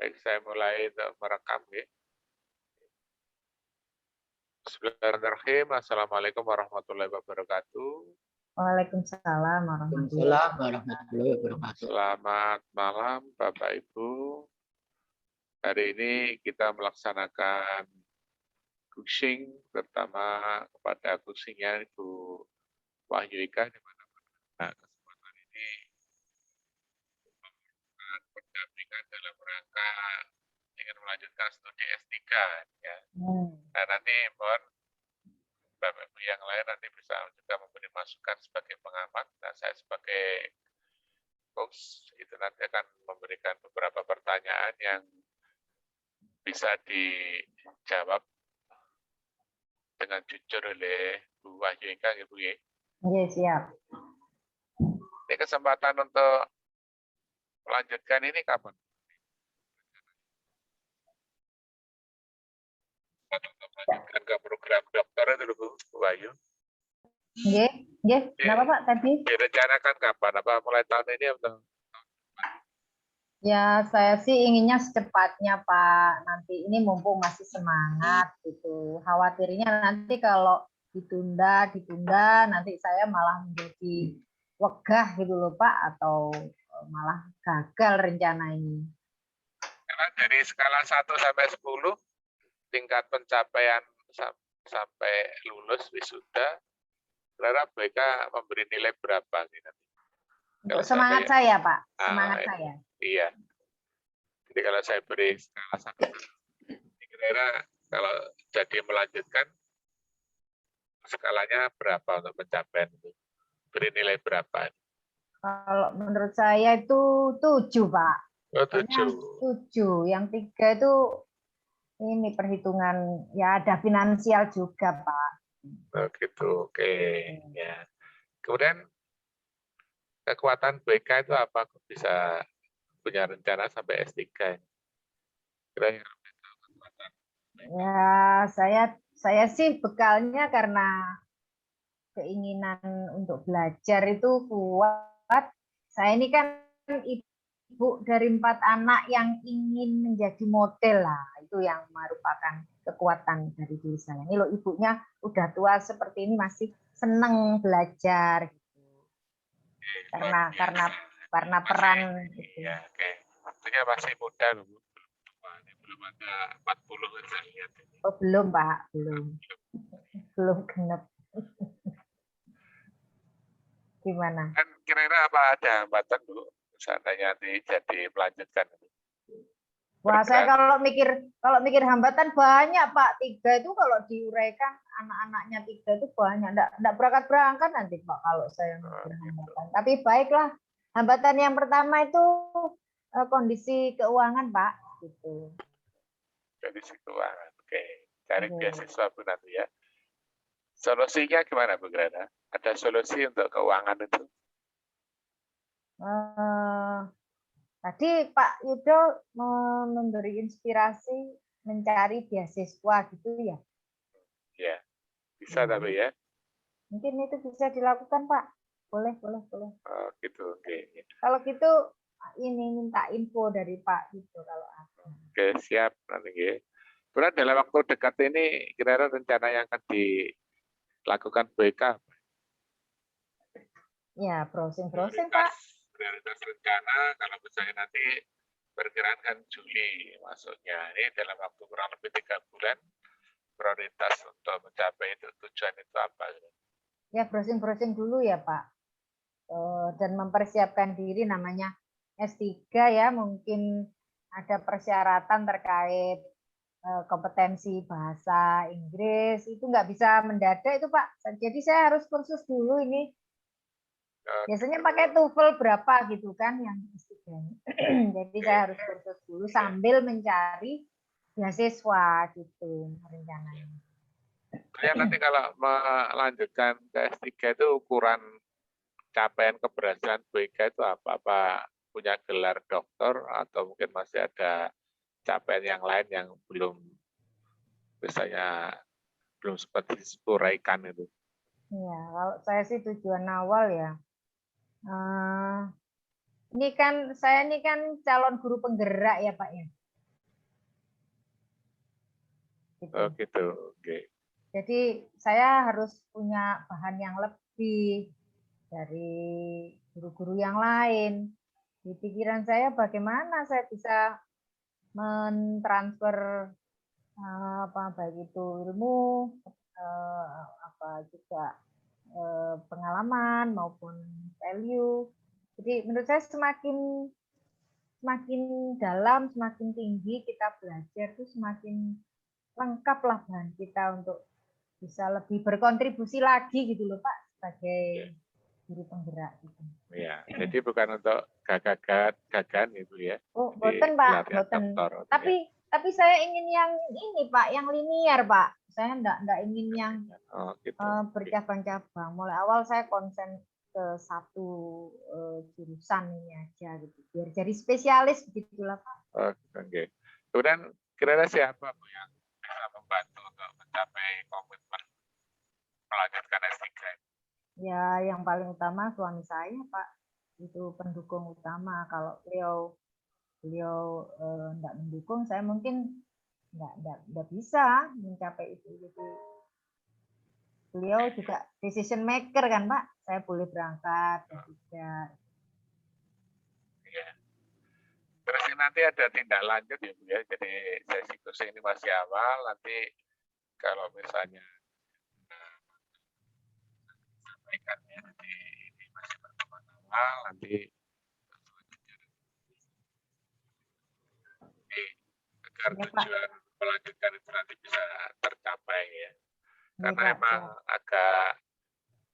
Baik, saya mulai merekam ya. Bismillahirrahmanirrahim. Assalamualaikum warahmatullahi wabarakatuh. Waalaikumsalam warahmatullahi Waalaikumsalam warahmatullahi wabarakatuh. Selamat malam Bapak Ibu. Hari ini kita melaksanakan coaching terutama kepada coachingnya Ibu Wahyu Ika di mana kesempatan ini pendampingan dalam rangka ingin melanjutkan studi S3 ya. Nah, nanti mohon Bapak Ibu yang lain nanti bisa juga memberi masukan sebagai pengamat. Nah, saya sebagai coach itu nanti akan memberikan beberapa pertanyaan yang bisa dijawab dengan jujur oleh Bu Wahyu Ika, ya Bu. Iya, siap. Ini kesempatan untuk melanjutkan ini kapan? Untuk melanjutkan ke program dokter itu Bu Wahyu. Nggih. Kenapa Pak tadi? Direncanakan kapan? Apa mulai tahun ini atau? Ya, saya sih inginnya secepatnya Pak. Nanti ini mumpung masih semangat gitu. Khawatirnya nanti kalau ditunda, nanti saya malah menjadi wegah gitu loh Pak, atau malah gagal rencana ini. Karena dari skala 1 sampai 10 tingkat pencapaian sampai lulus wisuda, Clara BK memberi nilai berapa nih nanti? Untuk semangat saya Pak, semangat ini, saya. Iya. Jadi kalau saya beri skala 1, kira-kira kalau jadi melanjutkan skalanya berapa untuk pencapaian itu? Beri nilai berapa? Kalau menurut saya itu 7 Pak. Oh, 7. 7. Yang 3 itu ini perhitungan, ya ada finansial juga Pak. Oh, gitu, oke. Ya. Kemudian kekuatan BK itu apa? Kok bisa punya rencana sampai S3? Kira-kira kekuatan. Ya, saya sih bekalnya karena keinginan untuk belajar itu kuat. Saya ini kan ibu dari 4 anak yang ingin menjadi model lah. Itu yang merupakan kekuatan dari diri saya. Ini loh, ibunya udah tua seperti ini masih seneng belajar gitu. Karena peran gitu. Ya, oke. Waktunya masih muda loh, Bu. Belum ada 40 saya lihat. Oh, belum Pak, belum genep. Gimana? Kan kira-kira apa ada hambatan Bu? Seandainya nanti jadi melanjutkan. Wah, saya kalau mikir hambatan banyak Pak. 3 itu kalau diuraikan anak-anaknya 3 itu banyak. Enggak berangkat nanti Pak kalau saya mikir hambatan. Tapi baiklah. Hambatan yang pertama itu kondisi keuangan Pak. Gitu. Kondisi keuangan. Oke. Cari beasiswa Bu nanti ya. Solusinya gimana Bu Grana? Ada solusi untuk keuangan itu? Tadi Pak Yudo memberi inspirasi mencari beasiswa gitu ya? Ya, bisa tapi ya. Mungkin itu bisa dilakukan Pak. Boleh. Oh, gitu, oke. Kalau gitu ini minta info dari Pak Yudo kalau ada. Oke, siap nanti ya. Berarti dalam waktu dekat ini kira-kira rencana yang akan dilakukan BK? Ya, browsing Pak. Prioritas rencana kalau misalnya nanti perkiraan Juli masuknya, ini dalam waktu kurang lebih 3 bulan, prioritas untuk mencapai itu tujuan itu apa? Ya, browsing dulu ya Pak. Dan mempersiapkan diri, namanya S3 ya, mungkin ada persyaratan terkait kompetensi bahasa Inggris, itu nggak bisa mendadak itu Pak. Jadi saya harus kursus dulu ini. Biasanya pakai TOEFL berapa gitu kan yang S3. Jadi saya harus kursus dulu sambil mencari beasiswa gitu rencananya. Saya nanti kalau melanjutkan ke S3 itu ukuran capaian keberhasilan BK itu apa? Apa punya gelar dokter atau mungkin masih ada capaian yang lain yang belum seperti diuraikan itu? Ya, kalau saya sih tujuan awal ya. Ini kan saya calon guru penggerak ya Pak ya. Gitu. Oh gitu. Oke. Jadi saya harus punya bahan yang lebih dari guru-guru yang lain. Di pikiran saya bagaimana saya bisa mentransfer baik itu ilmu, apa juga pengalaman maupun value. Jadi menurut saya semakin dalam, semakin tinggi kita belajar itu semakin lengkap lah bahan kita untuk bisa lebih berkontribusi lagi gitu loh Pak sebagai guru penggerak gitu. Ya, jadi bukan untuk gagan Ibu ya. Oh, Jadi boten Pak, pelatihan boten. doktor. Tapi saya ingin yang ini Pak, yang linier Pak. Saya enggak ingin yang gitu. bercabang-cabang. Mulai awal saya konsen ke satu jurusan ini aja gitu. Biar jadi spesialis begitulah Pak. Oke. Kemudian kira-kira siapa Bu yang bisa membantu untuk mencapai komitmen melanjutkan S3? Ya, yang paling utama suami saya Pak. Itu pendukung utama. Kalau beliau enggak mendukung, saya mungkin enggak bisa mencapai itu. Jadi beliau juga decision maker kan Pak. Saya boleh berangkat dan tidak. Ya. Terus ini nanti ada tindak lanjut ya Bu ya. Jadi sesi kursus ini masih awal. Nanti kalau misalnya sampaikan ya, nanti ini masih pertemuan awal. Nanti agar Ya, Pak. tujuan melanjutkan itu nanti bisa tercapai ya. Karena Pak, emang agak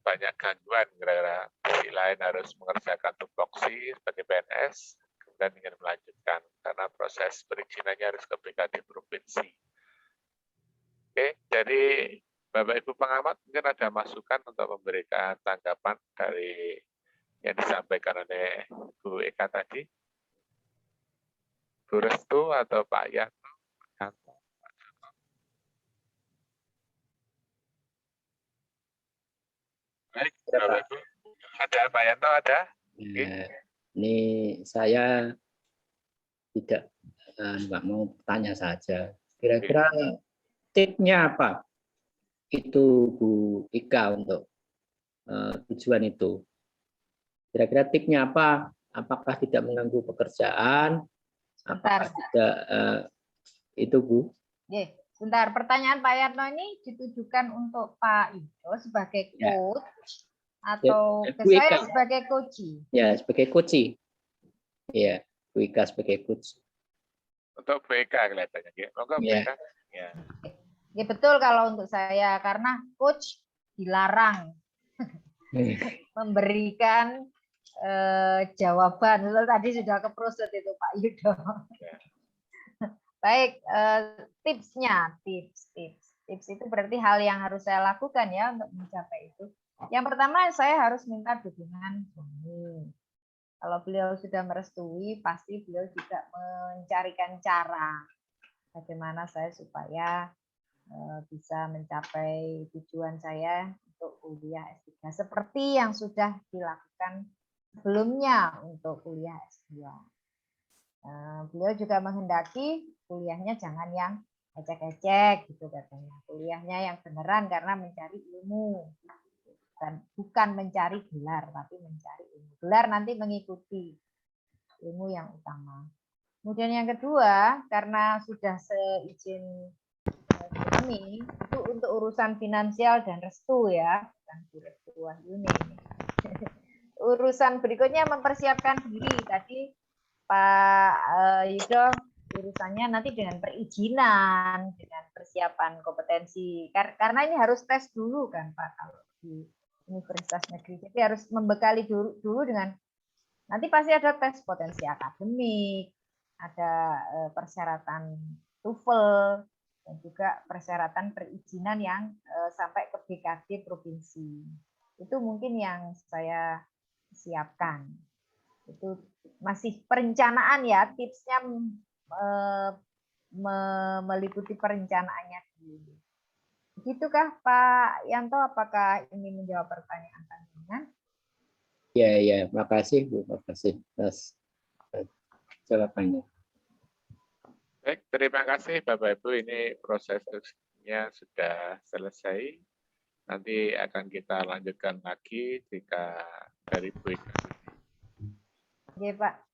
banyak gangguan kira-kira. Sisi lain harus mengerjakan tupoksi sebagai PNS, kemudian ingin melanjutkan karena proses perizinannya harus ke BKD provinsi. Oke, jadi Bapak Ibu pengamat mungkin ada masukan untuk memberikan tanggapan dari yang disampaikan oleh Bu Eka tadi, Bu Restu atau Pak Yanto? Baik, Bapak Ibu. Ada Pak Yanto, ada? Ini saya tidak mau tanya saja. Kira-kira tipsnya apa? Itu Bu Ika untuk tujuan itu. Kira-kira tipsnya apa? Apakah tidak mengganggu pekerjaan? Apakah tidak itu Bu? Sebentar, pertanyaan Pak Yatno ini ditujukan untuk Pak Ido sebagai coach atau ke saya sebagai coach? Ya, sebagai coach. Ya, Bu Ika sebagai coach. Untuk BK kelihatannya. Ya. Ya betul kalau untuk saya karena coach dilarang memberikan jawaban. Tadi sudah keprosot itu Pak Yudo. Baik, tipsnya, tips itu berarti hal yang harus saya lakukan ya untuk mencapai itu. Yang pertama saya harus minta dukungan suami. Kalau beliau sudah merestui, pasti beliau juga mencarikan cara bagaimana saya supaya bisa mencapai tujuan saya untuk kuliah S3 seperti yang sudah dilakukan sebelumnya untuk kuliah S2. Beliau juga menghendaki kuliahnya jangan yang ecek-ecek gitu katanya. Kuliahnya yang beneran karena mencari ilmu. Bukan mencari gelar, tapi mencari ilmu. Gelar nanti mengikuti ilmu yang utama. Kemudian yang kedua, karena sudah seizin suami, itu untuk urusan finansial dan restu ya, bukan restu Wahyuni. Urusan berikutnya mempersiapkan diri. Tadi Pak Yudo urusannya nanti dengan perizinan, dengan persiapan kompetensi. Karena ini harus tes dulu kan Pak kalau di Universitas Negeri. Jadi harus membekali dulu dengan nanti pasti ada tes potensi akademik, ada persyaratan TOEFL dan juga persyaratan perizinan yang sampai ke BKD provinsi. Itu mungkin yang saya siapkan. Itu masih perencanaan ya, tipsnya meliputi perencanaannya dulu. Begitukah Pak Yanto, apakah ingin menjawab pertanyaan panjenengan? Ya, makasih Bu, makasih atas jawabannya. Baik, Terima kasih Bapak Ibu, ini prosesnya sudah selesai. Nanti akan kita lanjutkan lagi jika dari Bu Ika. Oke, Pak.